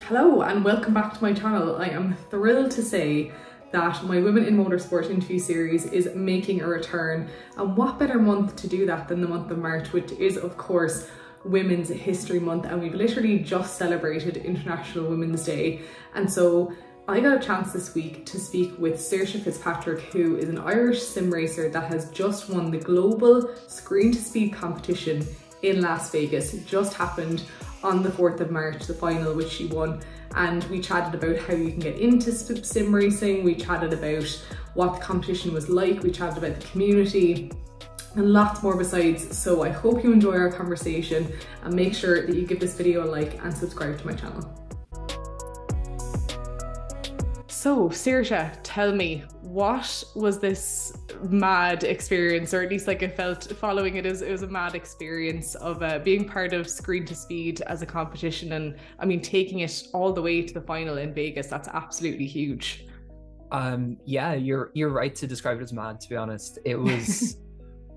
Hello and welcome back to my channel. I am thrilled to say that my Women in Motorsport interview series is making a return, and what better month to do that than the month of March, which is of course Women's History Month, and we've literally just celebrated International Women's Day. And so I got a chance this week to speak with Saoirse Fitzpatrick, who is an Irish sim racer that has just won the global screen to speed competition in Las Vegas. It just happened on the 4th of March, the final, which she won. And we chatted about how you can get into sim racing, we chatted about what the competition was like, we chatted about the community, and lots more besides. So I hope you enjoy our conversation, and make sure that you give this video a like and subscribe to my channel. So Saoirse, tell me, what was this mad experience, or at least like I felt following it, it was a mad experience of being part of Screen to Speed as a competition, and I mean taking it all the way to the final in Vegas. That's absolutely huge. Yeah, you're right to describe it as mad, to be honest. It was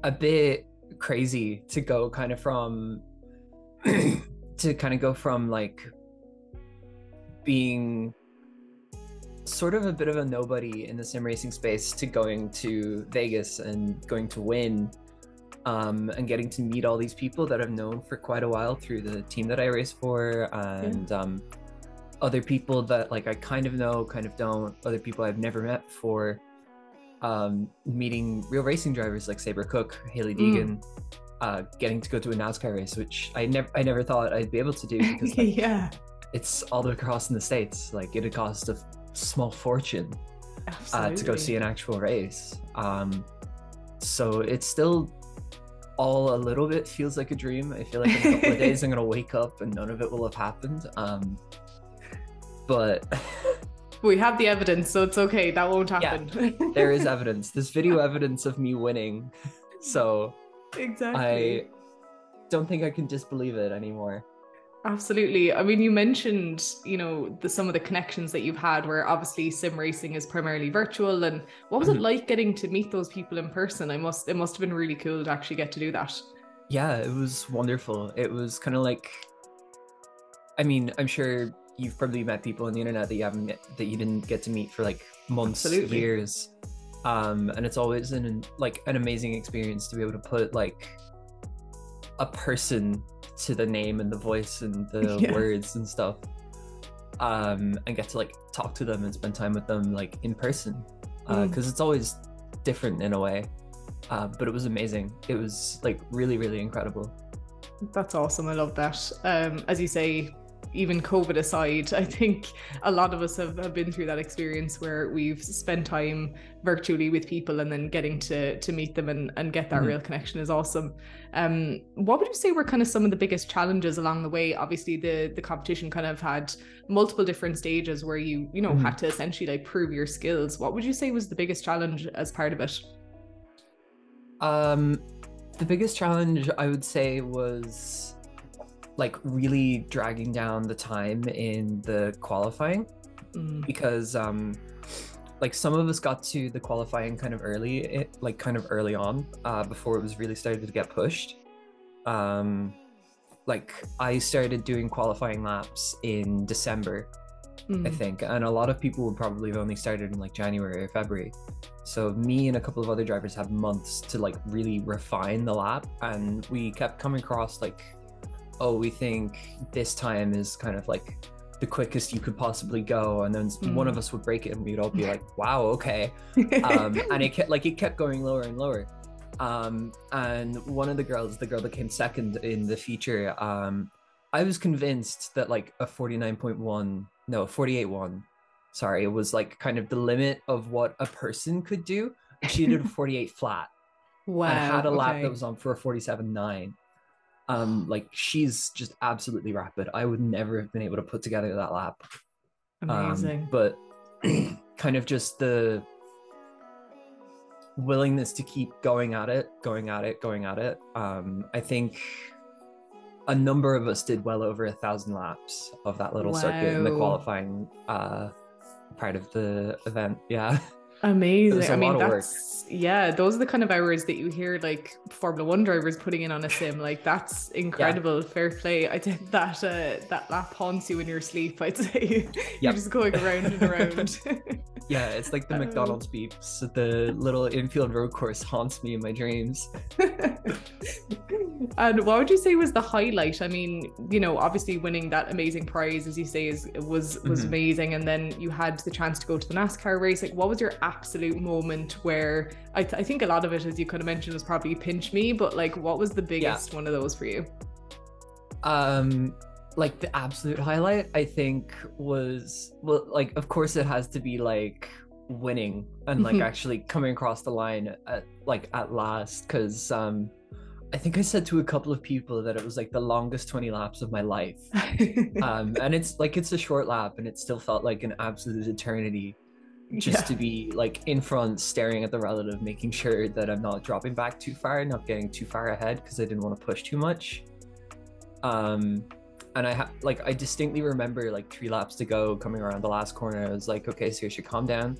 a bit crazy to go kind of from like being sort of a bit of a nobody in the sim racing space to going to Vegas and going to win, and getting to meet all these people that I've known for quite a while through the team that I race for, and other people that like I kind of know, kind of don't, other people I've never met before, meeting real racing drivers like Sabre Cook, Haley Deegan, getting to go to a NASCAR race, which I never thought I'd be able to do, because like, yeah, it's all the way across in the States. Like it'd cost a small fortune to go see an actual race. So it's still all a little bit feels like a dream. I feel like in a couple of days I'm gonna wake up and none of it will have happened. But we have the evidence, so it's okay, that won't happen. Yeah, there is evidence. There's video evidence of me winning, so exactly. I don't think I can disbelieve it anymore. Absolutely. I mean, you mentioned, you know, some of the connections that you've had, where obviously sim racing is primarily virtual. And what was it like getting to meet those people in person? It must have been really cool to actually get to do that. Yeah, it was wonderful. It was kind of like, I mean, I'm sure you've probably met people on the internet that you didn't get to meet for like months, Absolutely. years. And it's always an amazing experience to be able to put like a person to the name and the voice and the words and stuff, and get to like talk to them and spend time with them like in person, because it's always different in a way, but it was amazing. It was like really, really incredible. That's awesome. I love that. As you say, even COVID aside, I think a lot of us have been through that experience where we've spent time virtually with people, and then getting to meet them and get that real connection is awesome. What would you say were kind of some of the biggest challenges along the way? Obviously the competition kind of had multiple different stages where you know had to essentially like prove your skills. What would you say was the biggest challenge as part of it? The biggest challenge I would say was like really dragging down the time in the qualifying, because like some of us got to the qualifying kind of early, on, before it was really started to get pushed. Like I started doing qualifying laps in December, I think, and a lot of people would probably have only started in like January or February. So me and a couple of other drivers had months to like really refine the lap, and we kept coming across like, oh, we think this time is kind of like the quickest you could possibly go, and then one of us would break it and we'd all be like, wow, okay. And it kept going lower and lower. And one of the girls, the girl that came second in the feature, I was convinced that like a 48.1, sorry, it was like kind of the limit of what a person could do. She did a 48 flat. Wow. And had a lap that was on for a 47.9. Like she's just absolutely rapid. I would never have been able to put together that lap. Amazing. But kind of just the willingness to keep going at it. I think a number of us did well over 1,000 laps of that little circuit in the qualifying part of the event. Yeah. It was Amazing. a I mean, lot of work. that's, yeah, those are the kind of hours that you hear like Formula One drivers putting in on a sim. Like that's Yeah. incredible. Fair play. I think that that lap haunts you in your sleep, I'd say. You're Yep. just going around and around. Yeah, it's like the Um, McDonald's beeps. The little infield road course haunts me in my dreams. and what would you say was the highlight? I mean, you know, obviously winning that amazing prize, as you say, was Mhm. amazing, and then you had the chance to go to the NASCAR race. Like, what was your absolute moment where I think a lot of it, as you kind of mentioned, was probably pinch me, but like, what was the Yeah. biggest one of those for you? Um, like the absolute highlight, I think, was, well, like, of course it has to be like winning and like actually coming across the line at last, because I think I said to a couple of people that it was like the longest 20 laps of my life. And it's like it's a short lap and it still felt like an absolute eternity just Yeah. to be like in front, staring at the relative, making sure that I'm not dropping back too far, not getting too far ahead because I didn't want to push too much. Um, and I distinctly remember like 3 laps to go, coming around the last corner. I was like, okay, Saoirse, calm down.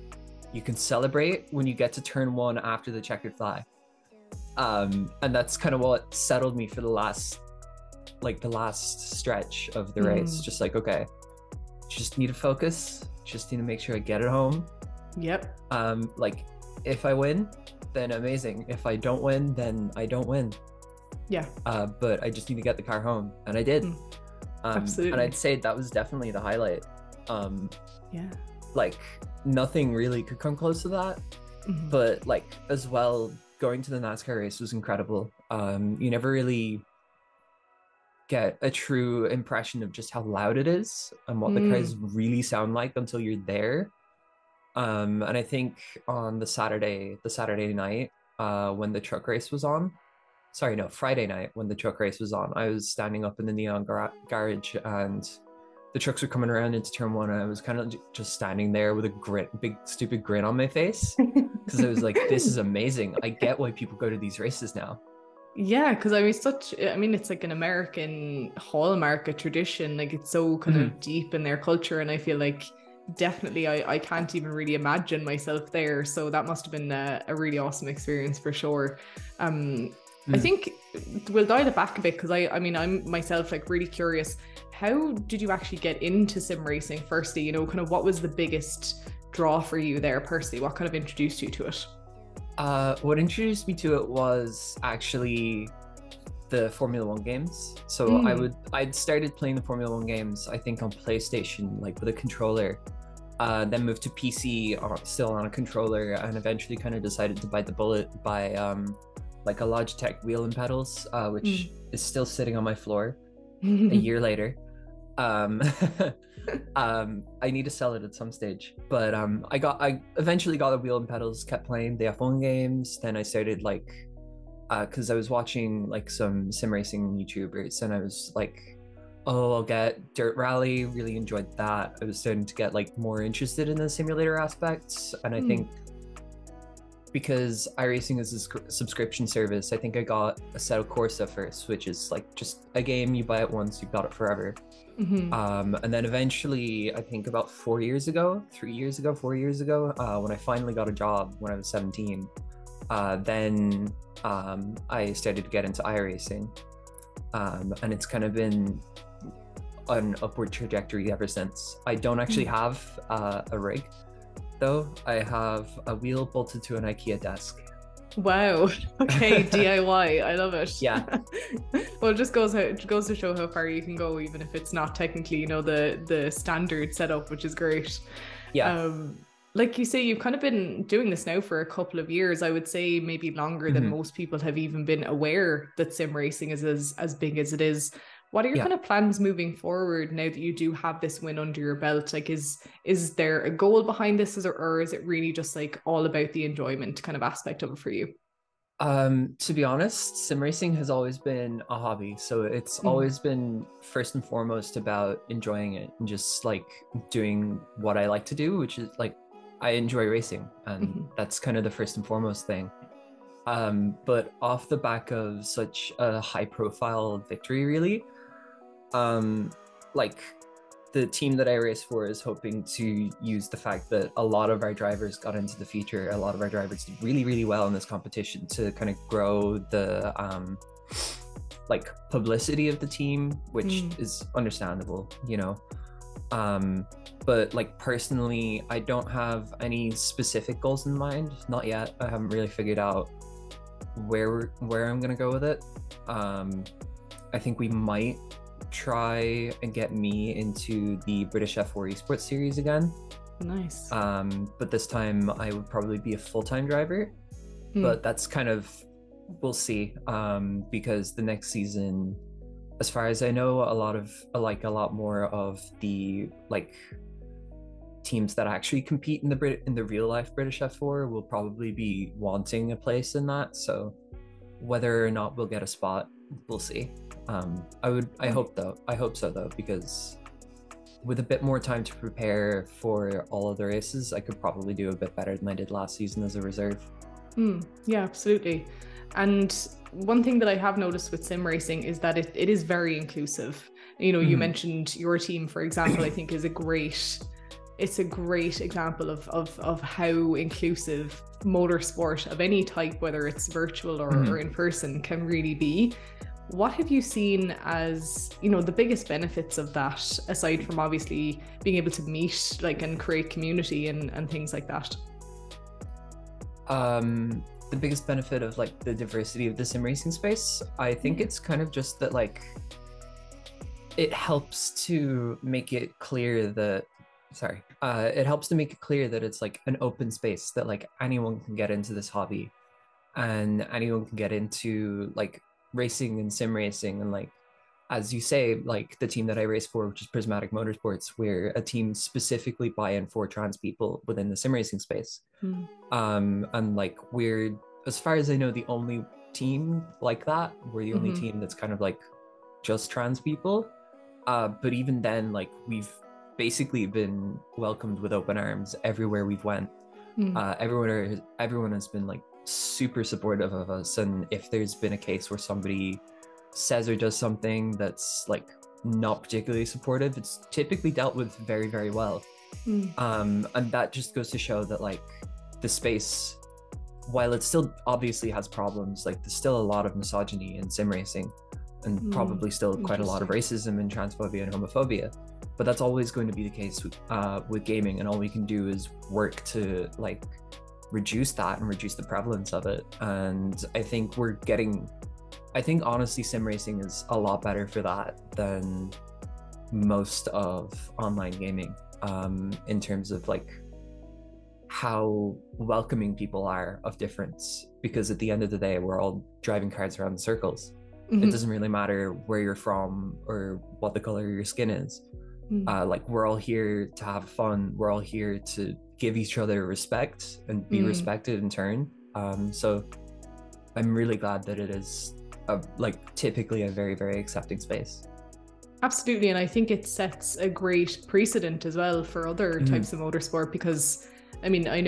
You can celebrate when you get to turn one after the checkered flag. And that's kind of what settled me for the last stretch of the race. Mm. Just like, okay, just need to focus. Just need to make sure I get it home. Yep. Like if I win, then amazing. If I don't win, then I don't win. Yeah. But I just need to get the car home, and I did. Mm. And Absolutely. I'd say that was definitely the highlight. Yeah. Like nothing really could come close to that. Mhm. But like as well, going to the NASCAR race was incredible. You never really get a true impression of just how loud it is and what the cars Mm. really sound like until you're there. And I think on the Saturday night, when the truck race was on, sorry, no, Friday night when the truck race was on, I was standing up in the neon garage and the trucks were coming around into turn one. And I was kind of just standing there with a big stupid grin on my face because I was like, this is amazing. I get why people go to these races now. Yeah, because I mean, I mean, it's like an American hallmark, a tradition. Like it's so kind Mhm. of deep in their culture, and I feel like definitely I can't even really imagine myself there. So that must have been a really awesome experience for sure. I Mm. think we'll dial it back a bit because I mean, I'm myself like really curious. How did you actually get into sim racing? Firstly, you know, kind of what was the biggest draw for you there personally? What kind of introduced you to it? What introduced me to it was actually the Formula One games. So Mm. I'd started playing the Formula One games, I think on PlayStation, like with a controller. Then moved to PC, still on a controller, and eventually kind of decided to bite the bullet by like a Logitech wheel and pedals, which is still sitting on my floor a Mm. year later. Um, I need to sell it at some stage, but I eventually got the wheel and pedals, kept playing the F1 games. Then I started like, because I was watching like some sim racing YouTubers, and I was like, oh, I'll get Dirt Rally. Really enjoyed that. I was starting to get like more interested in the simulator aspects, and I think because iRacing is a subscription service, I think I got Assetto Corsa first, which is like just a game you buy it once, you've got it forever. Mhm. And then eventually, I think about 4 years ago, 3 years ago, 4 years ago, when I finally got a job when I was 17, then I started to get into iRacing. And it's kind of been an upward trajectory ever since. I don't actually have a rig, though. I have a wheel bolted to an IKEA desk. Wow. Okay, DIY. I love it. Yeah. Well, it goes to show how far you can go, even if it's not technically, you know, the standard setup, which is great. Yeah. Like you say, you've kind of been doing this now for a couple of years. I would say maybe longer than Mhm. most people have even been aware that sim racing is as big as it is. What are your Yeah. kind of plans moving forward now that you do have this win under your belt? Like, is there a goal behind this, or is it really just like all about the enjoyment kind of aspect of it for you? To be honest, sim racing has always been a hobby. So it's Mm. always been first and foremost about enjoying it and just like doing what I like to do, which is like I enjoy racing. And Mhm. that's kind of the first and foremost thing. But off the back of such a high profile victory, really, um, like the team that I race for is hoping to use the fact that a lot of our drivers got into the feature, a lot of our drivers did really, really well in this competition to kind of grow the like publicity of the team, which is understandable, you know. But like personally, I don't have any specific goals in mind, not yet. I haven't really figured out where I'm gonna go with it. I think we might try and get me into the British F4 esports series again. Nice. But this time I would probably be a full-time driver, but that's kind of, we'll see, because the next season, as far as I know, a lot more of the like teams that actually compete in the real life British F4 will probably be wanting a place in that. So whether or not we'll get a spot, we'll see. I hope so though, because with a bit more time to prepare for all of the races, I could probably do a bit better than I did last season as a reserve. Yeah, absolutely. And one thing that I have noticed with sim racing is that it is very inclusive. You know, you mentioned your team, for example, I think is a great example of how inclusive motorsport of any type, whether it's virtual or in person, can really be. What have you seen as, you know, the biggest benefits of that, aside from obviously being able to meet like and create community and things like that? The biggest benefit of like the diversity of the sim racing space, I think it's kind of just that like it helps to make it clear that it's like an open space that like anyone can get into this hobby and anyone can get into like racing and sim racing. And like, as you say, like the team that I race for, which is Prismatic Motorsports, we're a team specifically buy-in for trans people within the sim racing space. And like we're, as far as I know, the only team like that. We're the only team that's kind of like just trans people. But even then, like we've basically been welcomed with open arms everywhere we've went. Everyone has been like super supportive of us, and if there's been a case where somebody says or does something that's like not particularly supportive, it's typically dealt with very, very well. And that just goes to show that like the space, while it still obviously has problems, like there's still a lot of misogyny in sim racing, and probably still quite a lot of racism and transphobia and homophobia, but that's always going to be the case with gaming, and all we can do is work to like reduce that and reduce the prevalence of it. And I think honestly sim racing is a lot better for that than most of online gaming, in terms of like how welcoming people are of difference, because at the end of the day we're all driving cars around in circles. It doesn't really matter where you're from or what the color of your skin is. Like we're all here to have fun, we're all here to give each other respect and be respected in turn. So I'm really glad that it is like typically a very, very accepting space. Absolutely. And I think it sets a great precedent as well for other types of motorsport, because I mean, I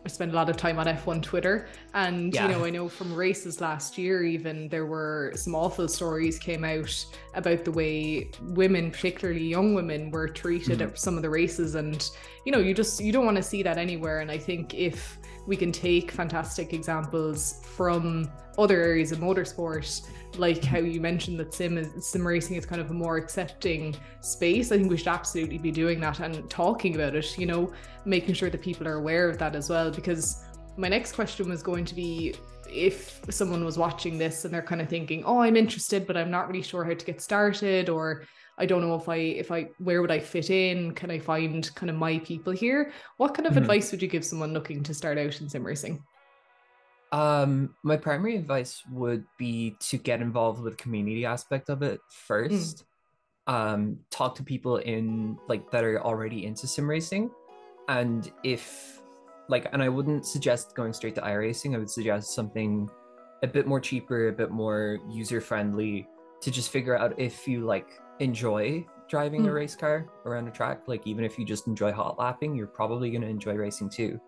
spend a lot of time on F1 Twitter, and you know, I know from races last year even, there were some awful stories came out about the way women, particularly young women, were treated at some of the races, and you know, you don't want to see that anywhere. And I think if we can take fantastic examples from other areas of motorsport, like how you mentioned that sim racing is kind of a more accepting space, I think we should absolutely be doing that and talking about it, you know, making sure that people are aware of that as well. Because my next question was going to be, if someone was watching this and they're kind of thinking, oh, I'm interested, but I'm not really sure how to get started, or I don't know if I where would I fit in? Can I find kind of my people here? What kind of advice would you give someone looking to start out in sim racing? My primary advice would be to get involved with the community aspect of it first. Talk to people in like that are already into sim racing, and if like, and I wouldn't suggest going straight to iRacing. I would suggest something a bit more cheaper, a bit more user friendly, to just figure out if you like enjoy driving a race car around a track. Like even if you just enjoy hot lapping, you're probably going to enjoy racing too.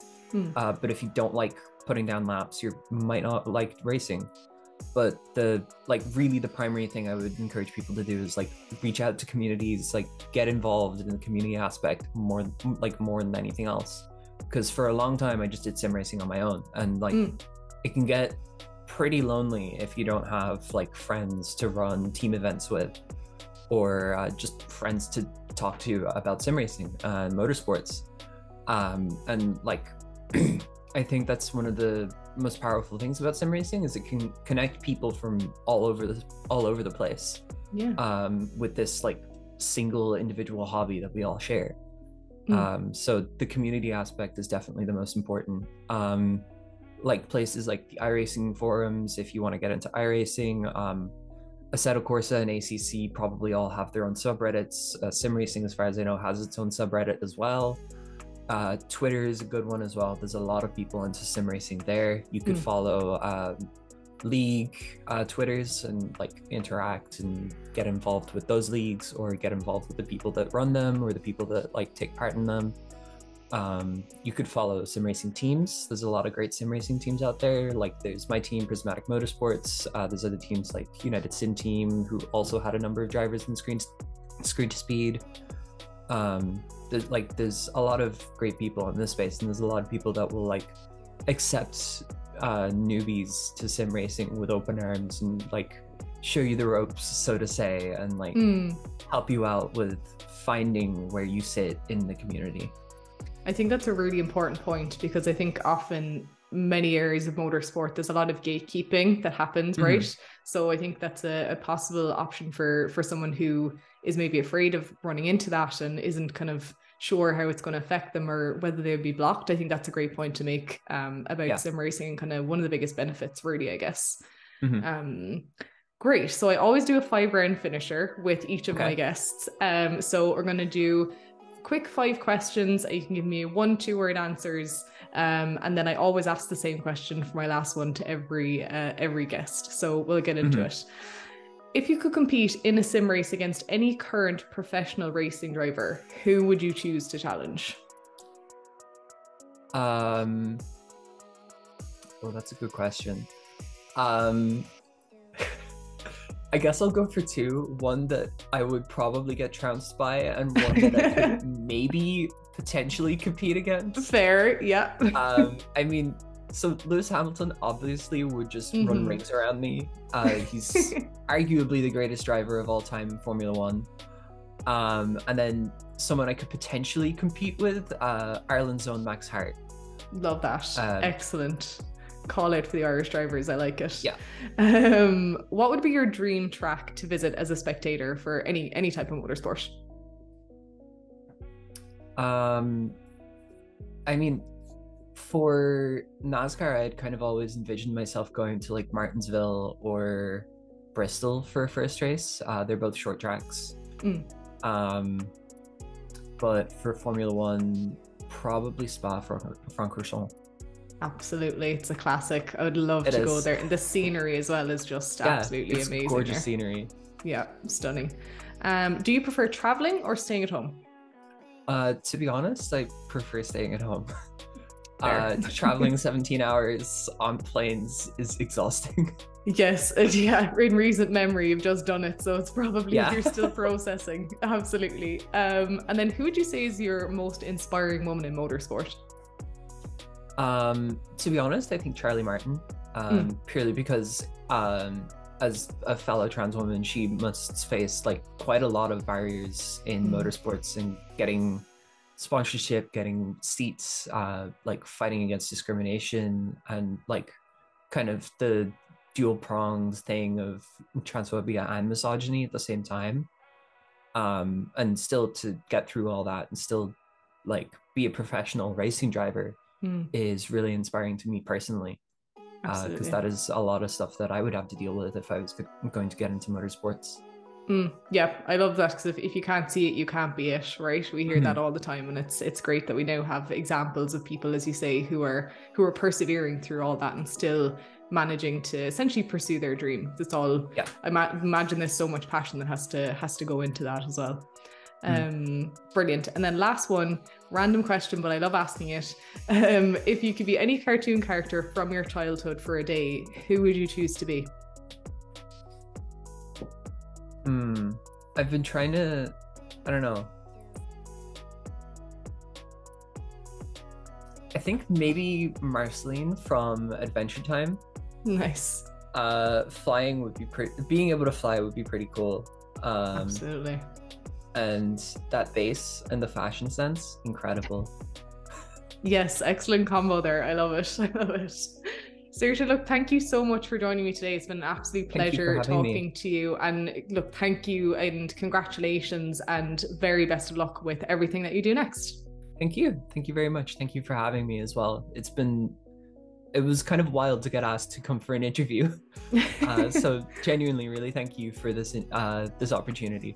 But if you don't like putting down laps, you might not like racing. But really the primary thing I would encourage people to do is like reach out to communities, like get involved in the community aspect more than anything else. Because for a long time I just did sim racing on my own, and like it can get pretty lonely if you don't have like friends to run team events with, or just friends to talk to about sim racing and motorsports. And like I think that's one of the most powerful things about sim racing, is it can connect people from all over the place. Yeah. With this like single individual hobby that we all share. So the community aspect is definitely the most important. Like places like the iRacing forums, if you want to get into iRacing, Assetto Corsa and ACC probably all have their own subreddits. Sim Racing, as far as I know, has its own subreddit as well. Twitter is a good one as well. There's a lot of people into sim racing there. You could follow league Twitters and like interact and get involved with those leagues, or get involved with the people that run them or the people that like take part in them. You could follow sim racing teams. There's a lot of great sim racing teams out there. Like there's my team, Prismatic Motorsports. There's other teams like United Sim Team, who also had a number of drivers in Screen to Speed. There's a lot of great people in this space, and there's a lot of people that will like accept newbies to sim racing with open arms and like show you the ropes, so to say, and like help you out with finding where you sit in the community. I think that's a really important point, because I think often many areas of motorsport, there's a lot of gatekeeping that happens, right? So I think that's a possible option for someone who is maybe afraid of running into that and isn't kind of sure how it's going to affect them or whether they would be blocked. I think that's a great point to make about sim racing, and kind of one of the biggest benefits, really, I guess. Great. So I always do a 5-round finisher with each of my guests. So we're going to do quick 5 questions. You can give me 1-2 word answers, and then I always ask the same question for my last one to every guest. So we'll get into it. If you could compete in a sim race against any current professional racing driver, who would you choose to challenge? Well, that's a good question. I guess I'll go for 2. One that I would probably get trounced by, and one that I could maybe potentially compete against. Fair, yeah. I mean, so Lewis Hamilton obviously would just run rings around me. He's arguably the greatest driver of all time in Formula One. And then someone I could potentially compete with, Ireland's own Max Hart. Love that. Excellent. Call out for the Irish drivers. I like it. Yeah. What would be your dream track to visit as a spectator for any type of motorsport? I mean, for NASCAR, I'd kind of always envisioned myself going to like Martinsville or Bristol for a first race. They're both short tracks. But for Formula One, probably Spa-Francorchamps. Absolutely, it's a classic. I would love to go there, and the scenery as well is just absolutely amazing. Gorgeous scenery. Yeah, stunning. Do you prefer traveling or staying at home? To be honest, I prefer staying at home. Traveling 17 hours on planes is exhausting. Yes, yeah, in recent memory you've just done it, so it's probably you're still processing. Absolutely. And then who would you say is your most inspiring woman in motorsport? To be honest, I think Charlie Martin, purely because as a fellow trans woman, she must face like quite a lot of barriers in motorsports and getting sponsorship, getting seats, like fighting against discrimination, and like kind of the dual pronged thing of transphobia and misogyny at the same time. And still to get through all that and still like be a professional racing driver is really inspiring to me personally, because that is a lot of stuff that I would have to deal with if I was going to get into motorsports. Yeah, I love that, because if you can't see it, you can't be it, right? We hear that all the time, and it's great that we now have examples of people, as you say, who are persevering through all that and still managing to essentially pursue their dream. It's all I imagine there's so much passion that has to go into that as well. Brilliant. And then last one, random question, but I love asking it. If you could be any cartoon character from your childhood for a day, who would you choose to be? I've been trying to, I don't know. I think maybe Marceline from Adventure Time. Nice. Flying would be being able to fly would be pretty cool. Absolutely. And that bass and the fashion sense, incredible. Yes, excellent combo there. I love it. I love it. Saoirse, look, thank you so much for joining me today. It's been an absolute pleasure talking to you. And look, thank you and congratulations and very best of luck with everything that you do next. Thank you. Thank you very much. Thank you for having me as well. It was kind of wild to get asked to come for an interview. So genuinely, really thank you for this opportunity.